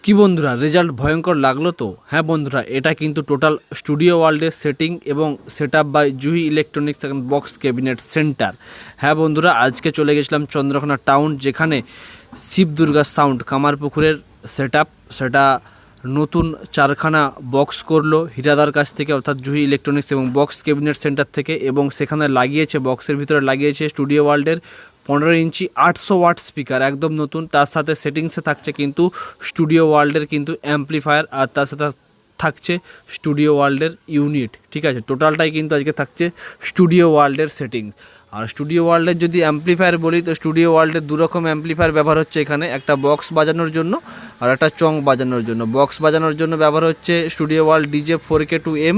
কি বন্ধুরা, রেজাল্ট ভয়ঙ্কর লাগলো তো? হ্যাঁ বন্ধুরা, এটা কিন্তু টোটাল স্টুডিও ওয়ার্ল্ডের সেটিং এবং set up by Juhi electronics and box cabinet centre. হ্যাঁ বন্ধুরা, আজকে চলে গেছিলাম চন্দ্রকোনা টাউন, যেখানে শিব দুর্গা সাউন্ড কামারপুকুরের সেট আপ, সেটা নতুন 4খানা বক্স করলো হীরাদার কাছ থেকে, অর্থাৎ জুহি ইলেকট্রনিক্স এবং বক্স ক্যাবিনেট সেন্টার থেকে, এবং সেখানে লাগিয়েছে, বক্সের ভিতরে লাগিয়েছে স্টুডিও ওয়ার্ল্ডের 15 ইঞ্চি 800 ওয়াট স্পিকার, একদম নতুন। তার সাথে সেটিংসে থাকছে কিন্তু স্টুডিও ওয়ার্ল্ডের কিন্তু অ্যাম্পলিফায়ার, আর তার সাথে থাকছে স্টুডিও ওয়ার্ল্ডের ইউনিট। ঠিক আছে, টোটালটাই কিন্তু আজকে থাকছে স্টুডিও ওয়ার্ল্ডের সেটিংস। আর স্টুডিও ওয়ার্ল্ডের যদি অ্যাম্পলিফায়ার বলি, তো স্টুডিও ওয়ার্ল্ডের দুরকম অ্যাম্পলিফায়ার ব্যবহার হচ্ছে এখানে, একটা বক্স বাজানোর জন্য আর একটা চং বাজানোর জন্য। বক্স বাজানোর জন্য ব্যবহার হচ্ছে স্টুডিও ওয়ার্ল্ড ডিজে 4K2M,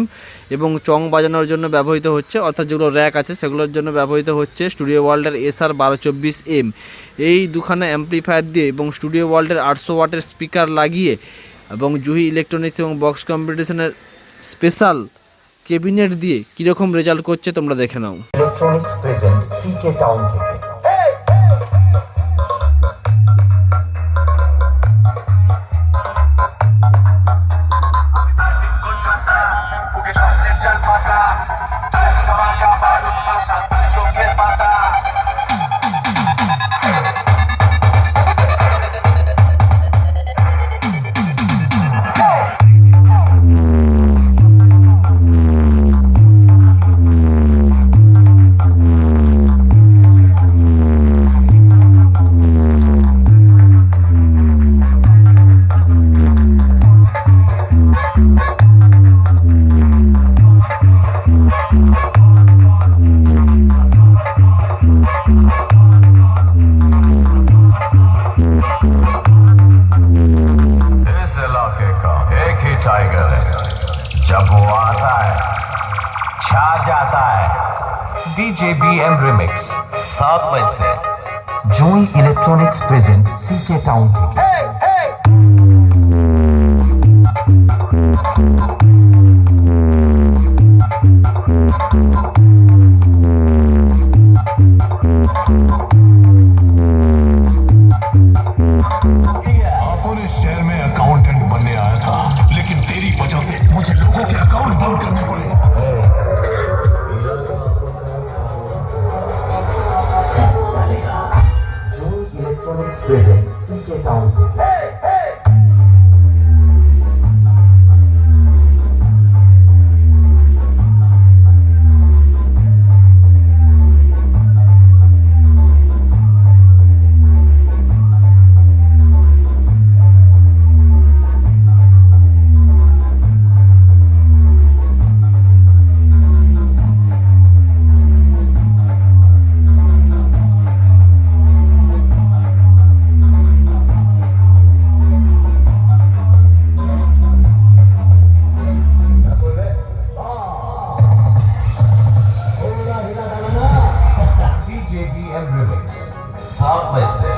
এবং চং বাজানোর জন্য ব্যবহৃত হচ্ছে, অর্থাৎ যেগুলো র্যাক আছে সেগুলোর জন্য ব্যবহৃত হচ্ছে স্টুডিও ওয়ার্ল্ডের SR 1224M। এই দুখানা অ্যাম্পলিফায়ার দিয়ে এবং স্টুডিও ওয়ার্ল্ডের 800 ওয়াটের স্পিকার লাগিয়ে এবং জুহি ইলেকট্রনিক্স এবং বক্স কম্পিটিশনের স্পেশাল ক্যাবিনেট দিয়ে কীরকম রেজাল্ট করছে তোমরা দেখে নাও। ইলেকট্রনিক্স প্রেজেন্ট CK টাউন থেকে। टाइगर है, जब वो आता है छा जाता है। DJ BM रिमिक्स 7 मई से जूही इलेक्ट्रॉनिक्स प्रेजेंट CK टाउन থেকে। शहर में अकाउंटेंट बनने आया था, लेकिन तेरी वजह से मुझे लोगों के अकाउंट बंद करने पड़े। जूही इलेक्ट्रॉनिक्स प्रेजेंट CK टाउन থেকে। DJ BM रिमिक्स 7 मई से